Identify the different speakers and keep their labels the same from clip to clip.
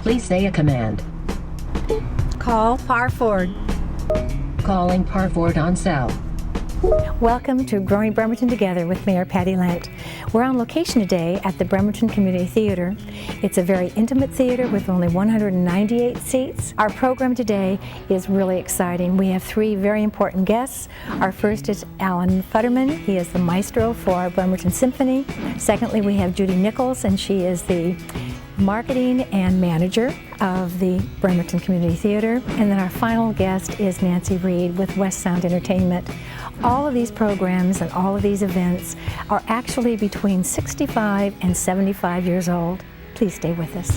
Speaker 1: Please say a command.
Speaker 2: Call Parford.
Speaker 1: Calling Parford on cell.
Speaker 2: Welcome to Growing Bremerton Together with Mayor Patty Lent. We're on location today at the Bremerton Community Theater. It's a very intimate theater with only 198 seats. Our program today is really exciting. We have three very important guests. Our first is Alan Futterman. He is the maestro for Bremerton Symphony. Secondly, we have Judy Nichols, and she is the marketing and manager of the Bremerton Community Theater. And then our final guest is Reid with Westsound Entertainment. All of these programs and all of these events are actually between 65 and 75 years old. Please stay with us.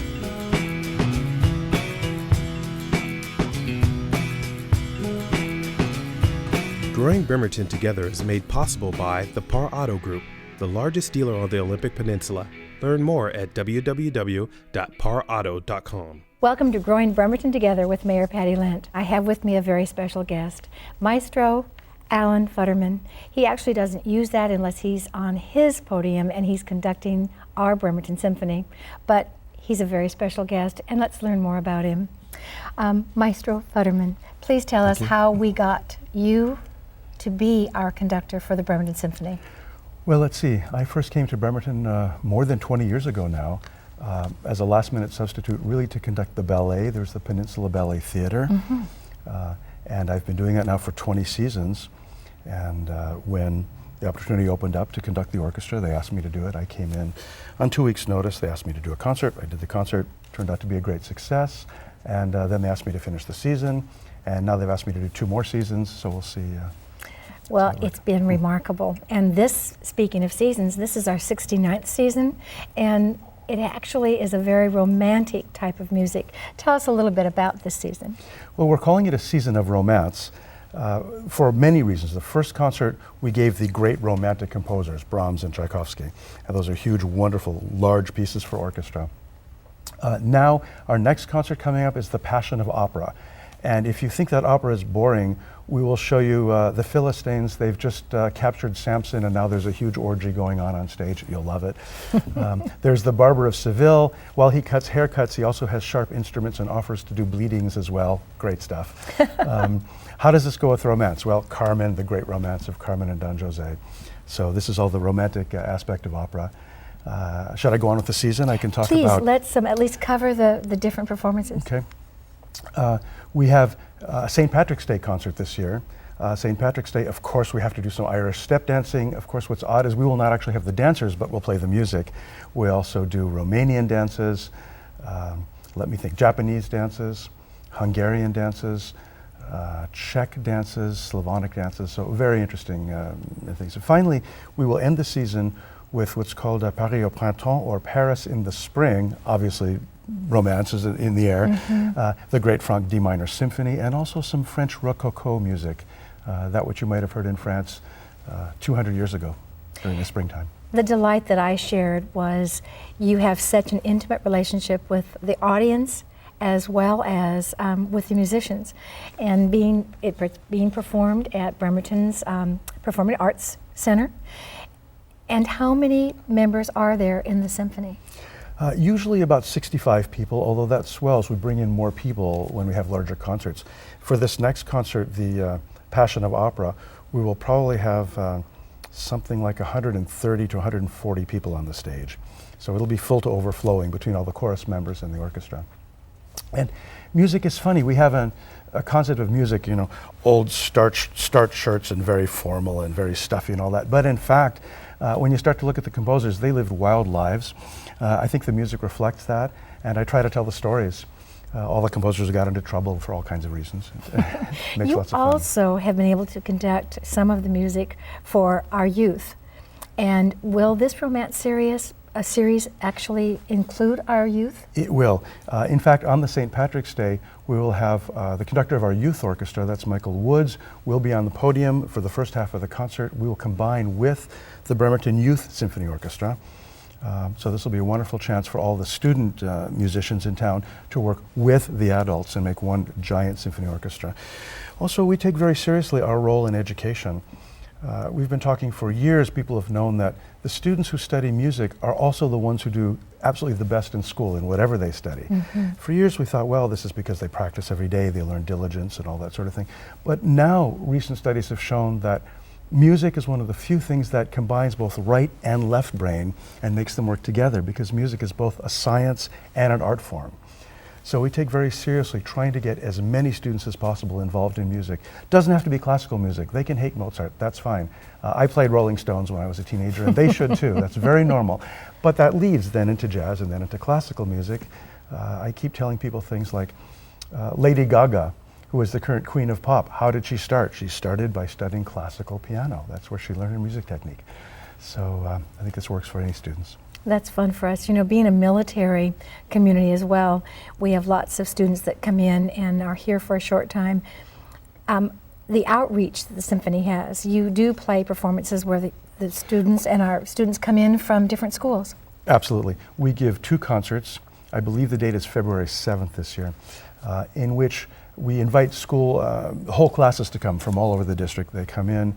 Speaker 3: Growing Bremerton Together is made possible by the Par Auto Group, the largest dealer on the Olympic Peninsula. Learn more at www.parauto.com.
Speaker 2: Welcome to Growing Bremerton Together with Mayor Patty Lent. I have with me a very special guest, Maestro Alan Futterman. He actually doesn't use that unless he's on his podium and he's conducting our Bremerton Symphony, but he's a very special guest, and let's learn more about him. Maestro Futterman, please tell us how we got you to be our conductor for the Bremerton Symphony.
Speaker 4: Well, let's see. I first came to Bremerton more than 20 years ago now as a last-minute substitute, really to conduct the ballet. There's the Peninsula Ballet Theater, and I've been doing that now for 20 seasons. And when the opportunity opened up to conduct the orchestra, they asked me to do it. I came in on 2 weeks' notice. They asked me to do a concert. I did the concert. Turned out to be a great success. And then they asked me to finish the season. And now they've asked me to do 2 more seasons, so we'll see.
Speaker 2: Well, it's been remarkable. And this, speaking of seasons, this is our 69th season, and it actually is a very romantic type of music. Tell us a little bit about this season.
Speaker 4: Well, we're calling it a season of romance for many reasons. The first concert, we gave the great romantic composers, Brahms and Tchaikovsky. And those are huge, wonderful, large pieces for orchestra. Now, our next concert coming up is The Passion of Opera. And if you think that opera is boring, we will show you the Philistines. They've just captured Samson, and now there's a huge orgy going on stage. You'll love it. There's the Barber of Seville. While he cuts haircuts, he also has sharp instruments and offers to do bleedings as well. Great stuff. How does this go with romance? Well, Carmen, the great romance of Carmen and Don Jose. So this is all the romantic aspect of opera. Should I go on with the season? I can talk about...
Speaker 2: Please, let's at least cover the different performances.
Speaker 4: Okay. We have a St. Patrick's Day concert this year. St. Patrick's Day, of course, we have to do some Irish step dancing. Of course, what's odd is we will not actually have the dancers, but we'll play the music. We also do Romanian dances, Japanese dances, Hungarian dances, Czech dances, Slavonic dances, so very interesting things. And finally, we will end the season with what's called Paris au printemps, or Paris in the spring, obviously romance is in the air, the great Franck D minor symphony, and also some French Rococo music, that which you might have heard in France 200 years ago during the springtime.
Speaker 2: The delight that I shared was you have such an intimate relationship with the audience as well as with the musicians, and being performed at Bremerton's Performing Arts Center. And how many members are there in the symphony?
Speaker 4: Usually about 65 people, although that swells. We bring in more people when we have larger concerts. For this next concert, the Passion of Opera, we will probably have something like 130 to 140 people on the stage. So it'll be full to overflowing between all the chorus members and the orchestra. And music is funny. We have a concept of music, old starch shirts and very formal and very stuffy and all that. But in fact, when you start to look at the composers, they lived wild lives. I think the music reflects that, and I try to tell the stories. All the composers got into trouble for all kinds of reasons. Makes
Speaker 2: you
Speaker 4: lots of fun.
Speaker 2: Also have been able to conduct some of the music for our youth. And will this romance series actually include our youth?
Speaker 4: It will. In fact, on the St. Patrick's Day, we will have the conductor of our youth orchestra, that's Michael Woods, will be on the podium for the first half of the concert. We will combine with the Bremerton Youth Symphony Orchestra. So this will be a wonderful chance for all the student musicians in town to work with the adults and make one giant symphony orchestra. Also, we take very seriously our role in education. We've been talking for years. People have known that the students who study music are also the ones who do absolutely the best in school in whatever they study. For years we thought, well, this is because they practice every day, they learn diligence and all that sort of thing. But now recent studies have shown that music is one of the few things that combines both right and left brain and makes them work together, because music is both a science and an art form. So we take very seriously trying to get as many students as possible involved in music. Doesn't have to be classical music. They can hate Mozart, that's fine. I played Rolling Stones when I was a teenager, and they should too. That's very normal. But that leads then into jazz and then into classical music. I keep telling people things like Lady Gaga, who is the current queen of pop. How did she start? She started by studying classical piano. That's where she learned her music technique. So I think this works for any students.
Speaker 2: That's fun for us. You know, being a military community as well, we have lots of students that come in and are here for a short time. The outreach that the Symphony has, you do play performances where the students and our students come in from different schools.
Speaker 4: Absolutely. We give 2 concerts. I believe the date is February 7th this year, in which we invite whole classes to come from all over the district. They come in.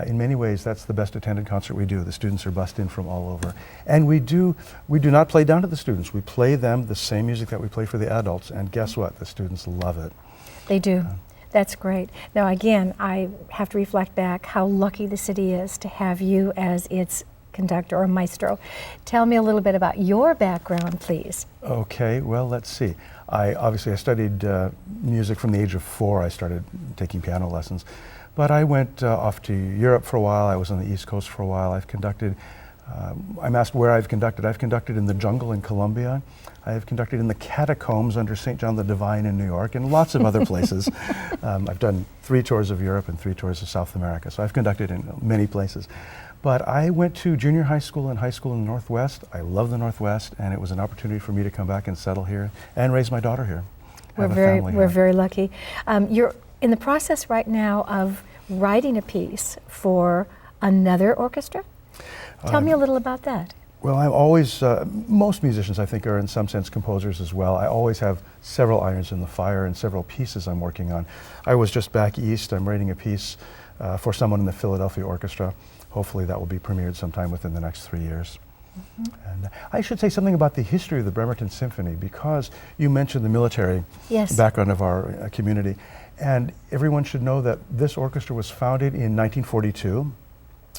Speaker 4: In many ways, that's the best attended concert we do. The students are bussed in from all over. And we do not play down to the students. We play them the same music that we play for the adults. And guess what? The students love it.
Speaker 2: They do. That's great. Now again, I have to reflect back how lucky the city is to have you as its conductor or maestro. Tell me a little bit about your background, please.
Speaker 4: Okay, well, let's see. I studied music from the age of 4. I started taking piano lessons. But I went off to Europe for a while. I was on the East Coast for a while. I've conducted, I'm asked where I've conducted. I've conducted in the jungle in Colombia. I have conducted in the catacombs under St. John the Divine in New York, and lots of other places. I've done 3 tours of Europe and 3 tours of South America, so I've conducted in many places. But I went to junior high school and high school in the Northwest. I love the Northwest, and it was an opportunity for me to come back and settle here and raise my daughter here.
Speaker 2: We're very lucky. You're in the process right now of writing a piece for another orchestra. Tell me a little about that.
Speaker 4: Well, I'm always, most musicians I think are in some sense composers as well. I always have several irons in the fire and several pieces I'm working on. I was just back east. I'm writing a piece for someone in the Philadelphia Orchestra. Hopefully that will be premiered sometime within the next 3 years. And I should say something about the history of the Bremerton Symphony, because you mentioned the military background of our community. And everyone should know that this orchestra was founded in 1942.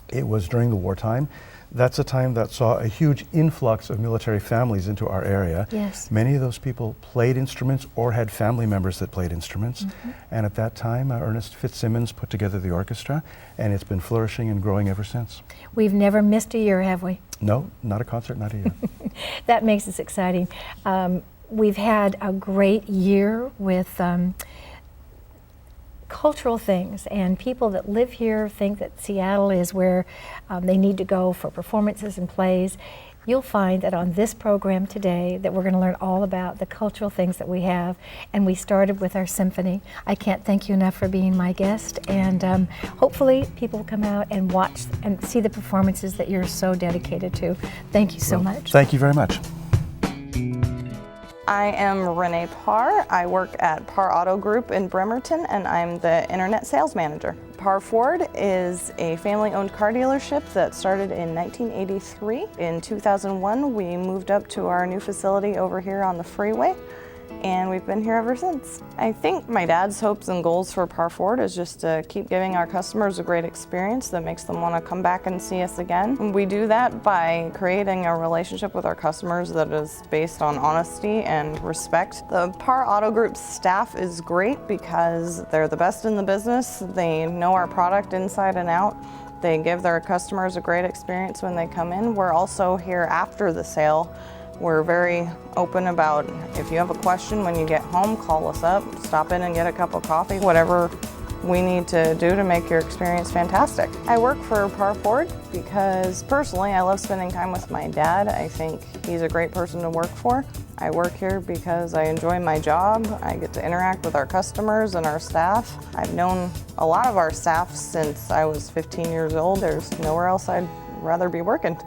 Speaker 4: It was during the wartime. That's a time that saw a huge influx of military families into our area.
Speaker 2: Yes.
Speaker 4: Many of those people played instruments or had family members that played instruments. And at that time, Ernest Fitzsimmons put together the orchestra, and it's been flourishing and growing ever since.
Speaker 2: We've never missed a year, have we?
Speaker 4: No, not a concert, not a year.
Speaker 2: That makes us exciting. We've had a great year with cultural things, and people that live here think that Seattle is where they need to go for performances and plays. You'll find that on this program today that we're going to learn all about the cultural things that we have, and we started with our symphony. I can't thank you enough for being my guest, and hopefully people will come out and watch and see the performances that you're so dedicated to. Thank you so much.
Speaker 4: Thank you very much.
Speaker 5: I am Renee Parr. I work at Parr Auto Group in Bremerton, and I'm the Internet Sales Manager. Parr Ford is a family-owned car dealership that started in 1983. In 2001, we moved up to our new facility over here on the freeway, and we've been here ever since. I think my dad's hopes and goals for Parr Ford is just to keep giving our customers a great experience that makes them want to come back and see us again. And we do that by creating a relationship with our customers that is based on honesty and respect. The Parr Auto Group staff is great because they're the best in the business. They know our product inside and out. They give their customers a great experience when they come in. We're also here after the sale. We're very open about if you have a question when you get home, call us up, stop in and get a cup of coffee, whatever we need to do to make your experience fantastic. I work for Parr Ford because personally I love spending time with my dad. I think he's a great person to work for. I work here because I enjoy my job. I get to interact with our customers and our staff. I've known a lot of our staff since I was 15 years old. There's nowhere else I'd rather be working.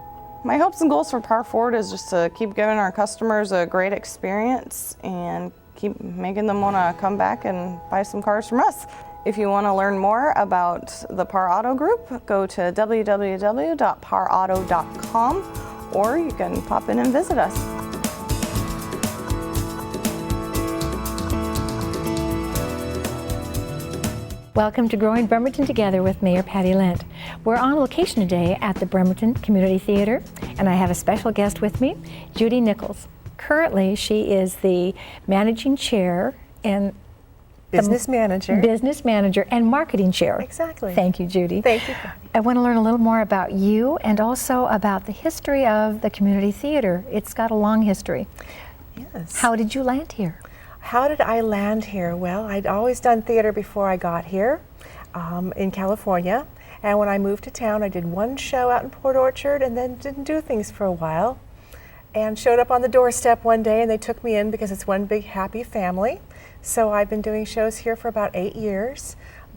Speaker 5: My hopes and goals for Parr Ford is just to keep giving our customers a great experience and keep making them want to come back and buy some cars from us. If you want to learn more about the Parr Auto Group, go to www.parauto.com, or you can pop in and visit us.
Speaker 2: Welcome to Growing Bremerton Together with Mayor Patty Lent. We're on location today at the Bremerton Community Theater, and I have a special guest with me, Judy Nichols. Currently, she is the managing chair and
Speaker 6: Business manager
Speaker 2: and marketing chair.
Speaker 6: Exactly.
Speaker 2: Thank you, Judy.
Speaker 6: Thank you.
Speaker 2: I want to learn a little more about you and also about the history of the community theater. It's got a long history.
Speaker 6: Yes.
Speaker 2: How did you land here?
Speaker 6: How did I land here? Well, I'd always done theater before I got here in California. And when I moved to town, I did one show out in Port Orchard and then didn't do things for a while. And showed up on the doorstep one day and they took me in because it's one big happy family. So I've been doing shows here for about 8 years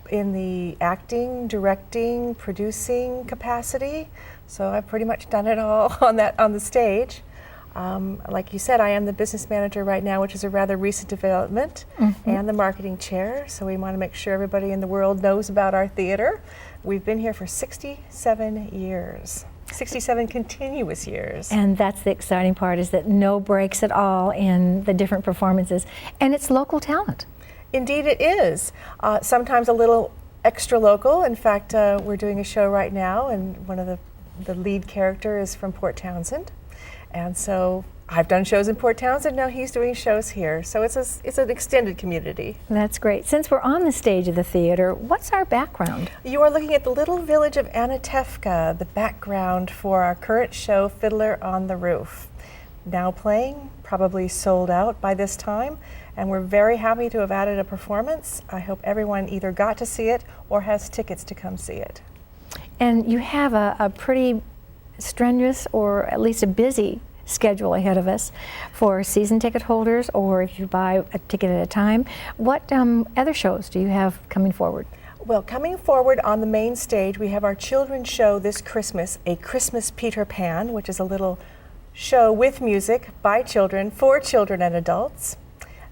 Speaker 6: in the acting, directing, producing capacity. So I've pretty much done it all on the stage. Like you said, I am the business manager right now, which is a rather recent development, and the marketing chair. So we want to make sure everybody in the world knows about our theater. We've been here for 67 years. 67 continuous years.
Speaker 2: And that's the exciting part, is that no breaks at all in the different performances. And it's local talent.
Speaker 6: Indeed it is. Sometimes a little extra local. In fact, we're doing a show right now, and one of the lead character is from Port Townsend. And so I've done shows in Port Townsend, now he's doing shows here. So it's an extended community.
Speaker 2: That's great. Since we're on the stage of the theater, what's our background?
Speaker 6: You are looking at the little village of Anatevka, the background for our current show, Fiddler on the Roof. Now playing, probably sold out by this time, and we're very happy to have added a performance. I hope everyone either got to see it or has tickets to come see it.
Speaker 2: And you have a pretty strenuous, or at least a busy schedule ahead of us for season ticket holders, or if you buy a ticket at a time. What other shows do you have coming forward?
Speaker 6: Well, coming forward on the main stage, we have our children's show this Christmas, A Christmas Peter Pan, which is a little show with music by children, for children and adults.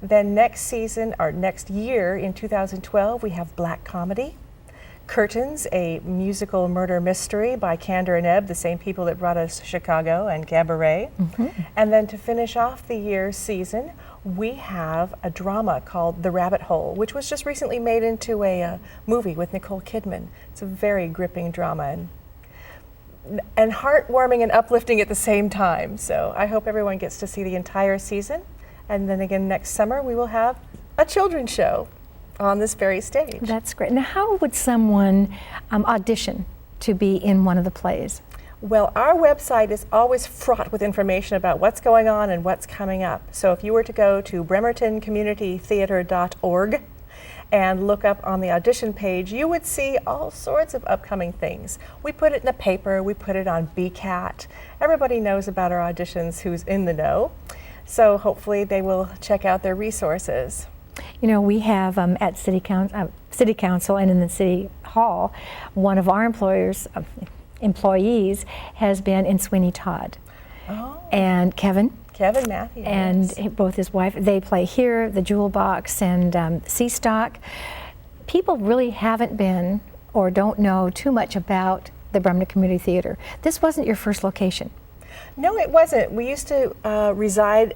Speaker 6: Then next season, or next year in 2012, we have Black Comedy. Curtains, a musical murder mystery by Candor and Ebb, the same people that brought us Chicago and Cabaret. And then to finish off the year's season, we have a drama called The Rabbit Hole, which was just recently made into a movie with Nicole Kidman. It's a very gripping drama and heartwarming and uplifting at the same time. So I hope everyone gets to see the entire season. And then again next summer, we will have a children's show on this very stage.
Speaker 2: That's great. Now, how would someone audition to be in one of the plays?
Speaker 6: Well, our website is always fraught with information about what's going on and what's coming up. So if you were to go to bremertoncommunitytheater.org and look up on the audition page, you would see all sorts of upcoming things. We put it in the paper, we put it on BCAT. Everybody knows about our auditions who's in the know. So hopefully they will check out their resources.
Speaker 2: You know, we have at City Council and in the City Hall, one of our employees has been in Sweeney Todd.
Speaker 6: Oh.
Speaker 2: And Kevin
Speaker 6: Matthews.
Speaker 2: And both his wife, they play here, the Jewel Box and Sea Stock. People really haven't been or don't know too much about the Bremerton Community Theater. This wasn't your first location.
Speaker 6: No, it wasn't. We used to reside,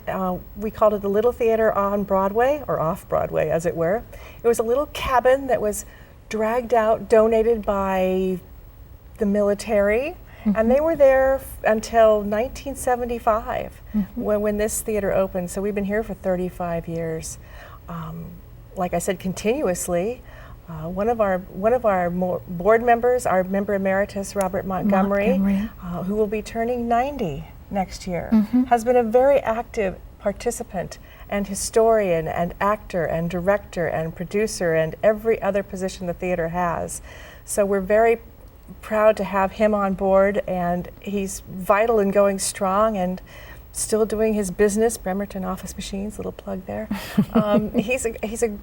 Speaker 6: we called it the Little Theater on Broadway, or off Broadway as it were. It was a little cabin that was dragged out, donated by the military, and they were there until 1975 when this theater opened. So we've been here for 35 years. Like I said, continuously. One of our board members, our member emeritus, Robert Montgomery, who will be turning 90 next year, has been a very active participant and historian and actor and director and producer and every other position the theater has. So we're very proud to have him on board, and he's vital and going strong and still doing his business, Bremerton Office Machines, little plug there. He's a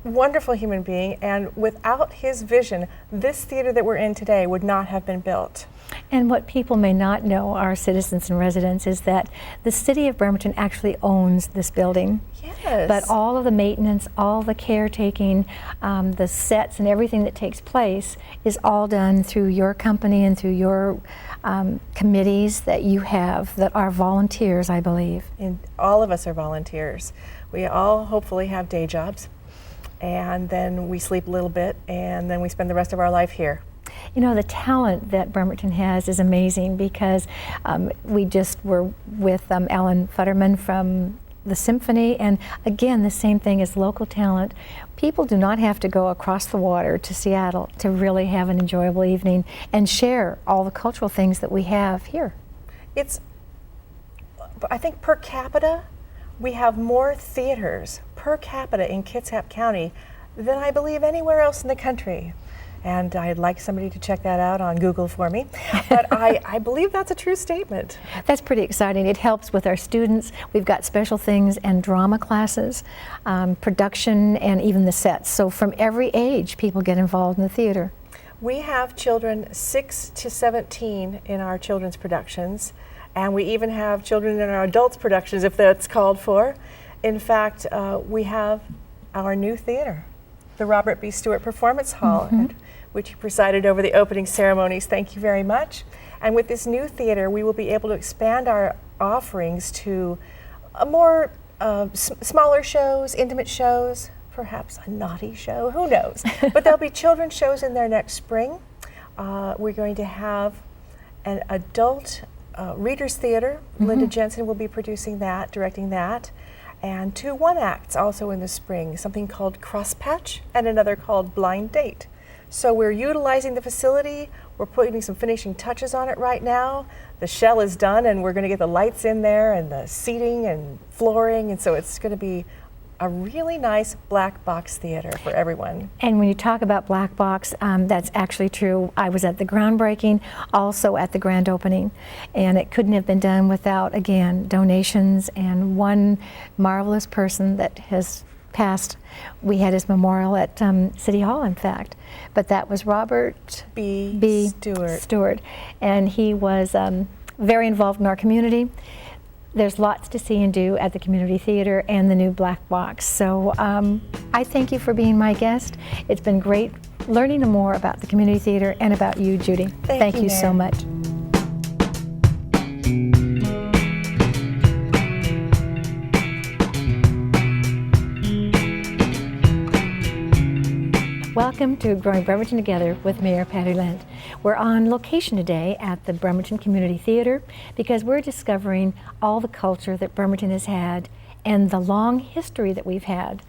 Speaker 6: wonderful human being, and without his vision, this theater that we're in today would not have been built.
Speaker 2: And what people may not know, our citizens and residents, is that the city of Bremerton actually owns this building.
Speaker 6: Yes.
Speaker 2: But all of the maintenance, all the caretaking, the sets and everything that takes place is all done through your company and through your committees that you have that are volunteers, I believe.
Speaker 6: And all of us are volunteers. We all hopefully have day jobs. and then we sleep a little bit, and then we spend the rest of our life here.
Speaker 2: You know, the talent that Bremerton has is amazing because we just were with Maestro Futterman from the Symphony, and again, the same thing as local talent. People do not have to go across the water to Seattle to really have an enjoyable evening and share all the cultural things that we have here.
Speaker 6: It's, I think per capita, we have more theaters per capita in Kitsap County than I believe anywhere else in the country. And I'd like somebody to check that out on Google for me. But I believe that's a true statement.
Speaker 2: That's pretty exciting. It helps with our students. We've got special things and drama classes, production, and even the sets. So from every age, people get involved in the theater.
Speaker 6: We have children 6 to 17 in our children's productions, and we even have children in our adults' productions if that's called for. In fact, we have our new theater, the Robert B. Stewart Performance Hall, at which you presided over the opening ceremonies. Thank you very much. And with this new theater, we will be able to expand our offerings to a more smaller shows, intimate shows, perhaps a naughty show, who knows. But there'll be children's shows in there next spring. We're going to have an adult readers theater. Linda Jensen will be producing that, directing that. And 2 one-acts also in the spring, something called Crosspatch and another called Blind Date. So we're utilizing the facility. We're putting some finishing touches on it right now. The shell is done, and we're going to get the lights in there and the seating and flooring, and so it's going to be a really nice black box theater for everyone.
Speaker 2: And when you talk about black box, that's actually true. I was at the groundbreaking, also at the grand opening, and it couldn't have been done without, again, donations and one marvelous person that has passed. We had his memorial at City Hall, in fact, but that was Robert B. Stewart, and he was very involved in our community. There's lots to see and do at the community theater and the new black box. So I thank you for being my guest. It's been great learning more about the community theater and about you, Judy. Thank you so much. Welcome to Growing Bremerton Together with Mayor Patty Lent. We're on location today at the Bremerton Community Theater because we're discovering all the culture that Bremerton has had and the long history that we've had.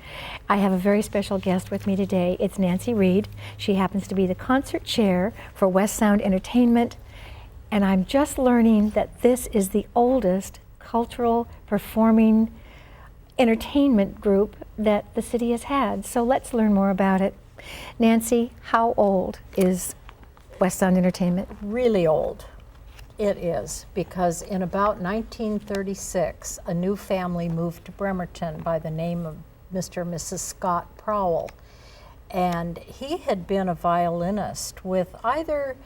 Speaker 2: I have a very special guest with me today. It's Nancy Reid. She happens to be the concert chair for Westsound Entertainment, and I'm just learning that this is the oldest cultural performing entertainment group that the city has had. So let's learn more about it. Nancy, how old is Westsound Entertainment?
Speaker 7: Really old. It is, because in about 1936, a new family moved to Bremerton by the name of Mr. and Mrs. Scott Prowell. And he had been a violinist with either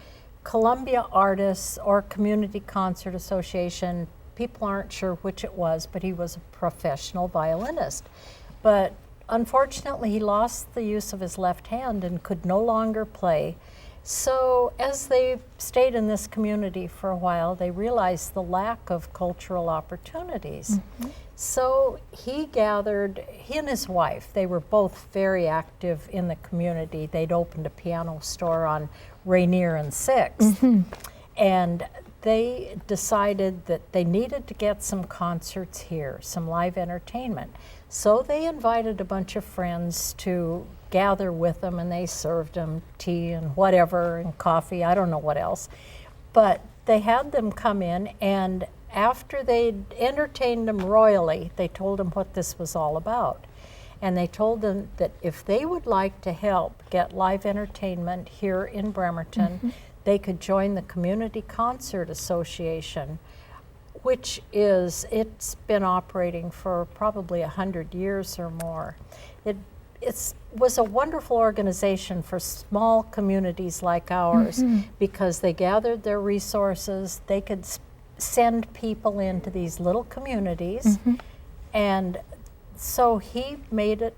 Speaker 7: Columbia Artists or Community Concert Association. People aren't sure which it was, but he was a professional violinist. But unfortunately, he lost the use of his left hand and could no longer play. So as they stayed in this community for a while, they realized the lack of cultural opportunities. So he and his wife, they were both very active in the community. They'd opened a piano store on Rainier and 6th. And they decided that they needed to get some concerts here, some live entertainment. So they invited a bunch of friends to gather with them, and they served them tea and whatever and coffee, I don't know what else. But they had them come in, and after they'd entertained them royally, they told them what this was all about. And they told them that if they would like to help get live entertainment here in Bremerton, they could join the Community Concert Association, which it's been operating for probably 100 years or more. It was a wonderful organization for small communities like ours because they gathered their resources. They could send people into these little communities, and so he made it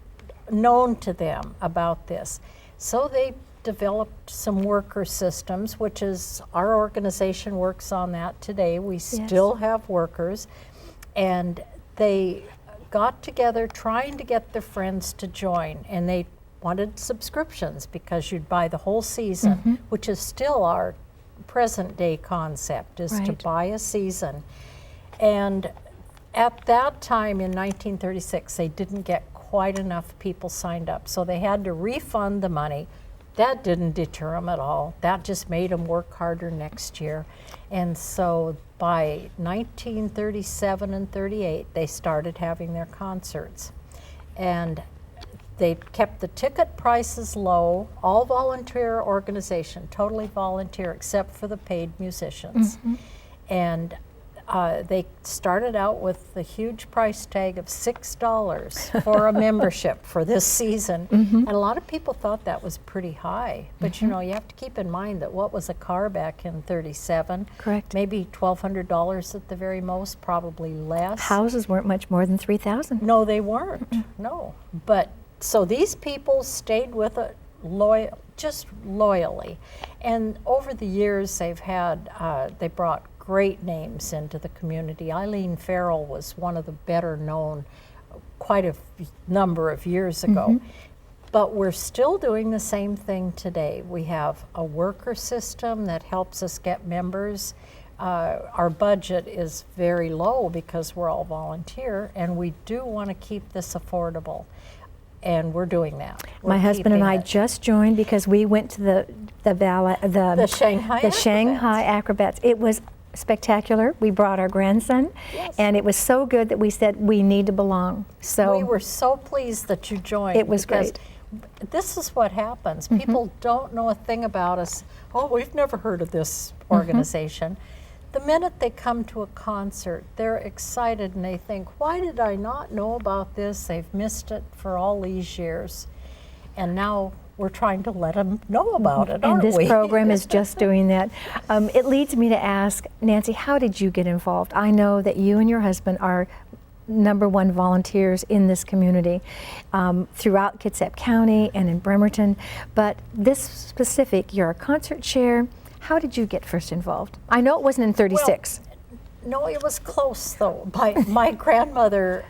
Speaker 7: known to them about this. So they developed some worker systems, which is our organization works on that today. We still have workers, and they got together trying to get their friends to join, and they wanted subscriptions because you'd buy the whole season, which is still our present day concept, is to buy a season. And at that time in 1936, they didn't get quite enough people signed up, so they had to refund the money. That didn't deter them at all. That just made them work harder next year. And so by 1937 and 38, they started having their concerts. And they kept the ticket prices low, all volunteer organization, totally volunteer except for the paid musicians. And they started out with the huge price tag of $6 for a membership for this season. And a lot of people thought that was pretty high. But you know, you have to keep in mind that what was a car back in 37?
Speaker 2: Correct.
Speaker 7: Maybe $1,200 at the very most, probably less.
Speaker 2: Houses weren't much more than 3,000.
Speaker 7: No, they weren't. No. But so these people stayed with it just loyally. And over the years, they've had, they brought great names into the community. Eileen Farrell was one of the better known quite a number of years ago. But we're still doing the same thing today. We have a worker system that helps us get members. Our budget is very low because we're all volunteer, and we do want to keep this affordable. And we're doing that.
Speaker 2: My husband and I just joined because we went to the Shanghai Acrobats. It was spectacular. We brought our grandson, and it was so good that we said we need to belong. So
Speaker 7: we were so pleased that you joined.
Speaker 2: It was great.
Speaker 7: This is what happens. People don't know a thing about us. Oh, we've never heard of this organization. The minute they come to a concert, they're excited and they think, why did I not know about this? They've missed it for all these years. And now we're trying to let them know about it, aren't we?
Speaker 2: And this program is just doing that. It leads me to ask, Nancy, how did you get involved? I know that you and your husband are #1 volunteers in this community throughout Kitsap County and in Bremerton, but this specific, you're a concert chair. How did you get first involved? I know it wasn't in 36.
Speaker 7: Well, no, it was close though. My grandmother,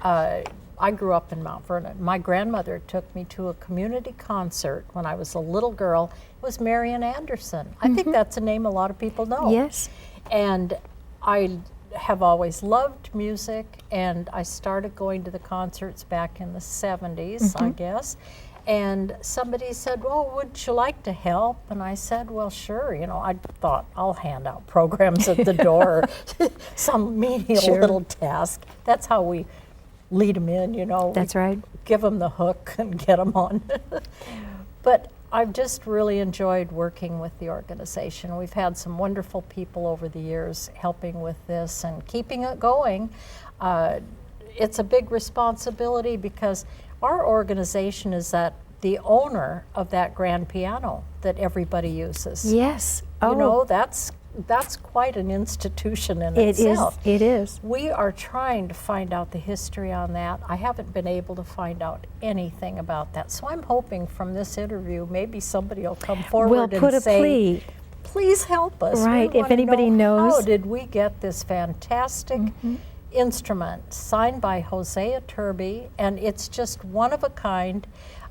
Speaker 7: I grew up in Mount Vernon. My grandmother took me to a community concert when I was a little girl. It was Marian Anderson. I think that's a name a lot of people know.
Speaker 2: Yes.
Speaker 7: And I have always loved music, and I started going to the concerts back in the 70s, I guess. And somebody said, well, would you like to help? And I said, well, sure. You know, I thought I'll hand out programs at the door, some menial little task. That's how we lead them in, you know.
Speaker 2: That's right.
Speaker 7: Give them the hook and get them on. But I've just really enjoyed working with the organization. We've had some wonderful people over the years helping with this and keeping it going. It's a big responsibility because our organization is the owner of that grand piano that everybody uses.
Speaker 2: Yes.
Speaker 7: You know, that's quite an institution in itself.
Speaker 2: It is.
Speaker 7: We are trying to find out the history on that. I haven't been able to find out anything about that. So I'm hoping from this interview, maybe somebody will come forward and say, please help us.
Speaker 2: Right,
Speaker 7: We
Speaker 2: if anybody knows.
Speaker 7: How did we get this fantastic instrument signed by Hosea Turby, and it's just one of a kind.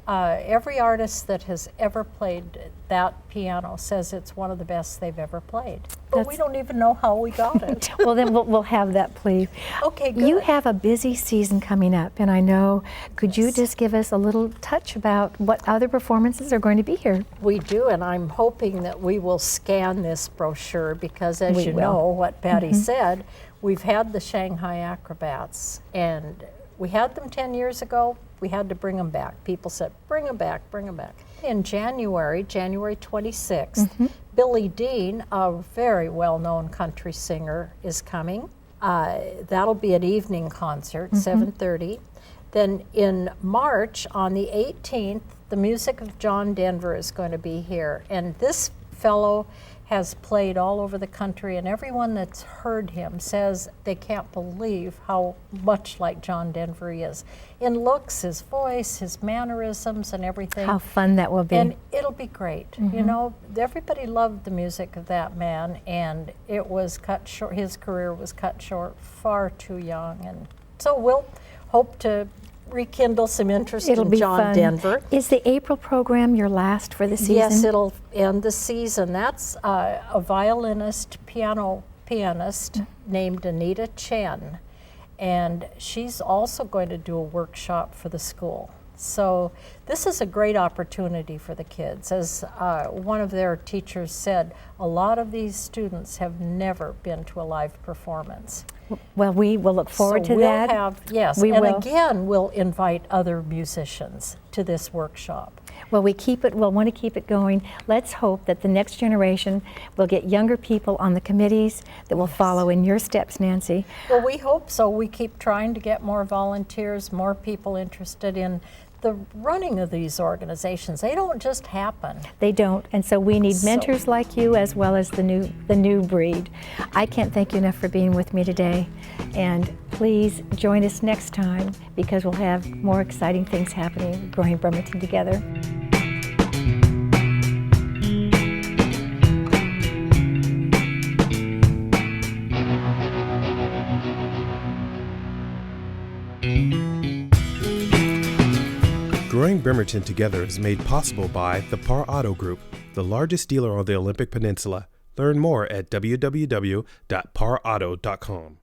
Speaker 7: Every artist that has ever played that piano says it's one of the best they've ever played. But we don't even know how we got it.
Speaker 2: Well, then we'll have that, please.
Speaker 7: Okay, good.
Speaker 2: You have a busy season coming up, and I know, could you just give us a little touch about what other performances are going to be here?
Speaker 7: We do, and I'm hoping that we will scan this brochure because, as you know, what Patty said, we've had the Shanghai Acrobats, and we had them 10 years ago. We had to bring them back. People said, bring them back, bring them back. In January 26th, Billy Dean, a very well-known country singer, is coming. That'll be an evening concert, 7:30. Then in March, on the 18th, the music of John Denver is going to be here. And this fellow has played all over the country, and everyone that's heard him says they can't believe how much like John Denver he is. In looks, his voice, his mannerisms, and everything.
Speaker 2: How fun that will be.
Speaker 7: And it'll be great. You know, everybody loved the music of that man, and it was cut short, his career was cut short far too young. And so we'll hope to rekindle some interest
Speaker 2: It'll
Speaker 7: in
Speaker 2: be
Speaker 7: John
Speaker 2: fun.
Speaker 7: Denver.
Speaker 2: Is the April program your last for the season?
Speaker 7: Yes, it'll end the season. That's a violinist, pianist named Anita Chen, and she's also going to do a workshop for the school. So this is a great opportunity for the kids. As one of their teachers said, a lot of these students have never been to a live performance.
Speaker 2: Well, we will look forward
Speaker 7: So
Speaker 2: to that.
Speaker 7: Yes,
Speaker 2: we
Speaker 7: and
Speaker 2: will.
Speaker 7: again, we'll invite other musicians to this workshop.
Speaker 2: Well, we'll want to keep it going. Let's hope that the next generation will get younger people on the committees that will follow in your steps, Nancy.
Speaker 7: Well, we hope so. We keep trying to get more volunteers, more people interested in the running of these organizations. They don't just happen.
Speaker 2: They don't, and so we need
Speaker 7: So-
Speaker 2: mentors like you as well as the new breed. I can't thank you enough for being with me today, and please join us next time because we'll have more exciting things happening growing Bremerton together.
Speaker 3: Growing Bremerton Together is made possible by the Par Auto Group, the largest dealer on the Olympic Peninsula. Learn more at www.parauto.com.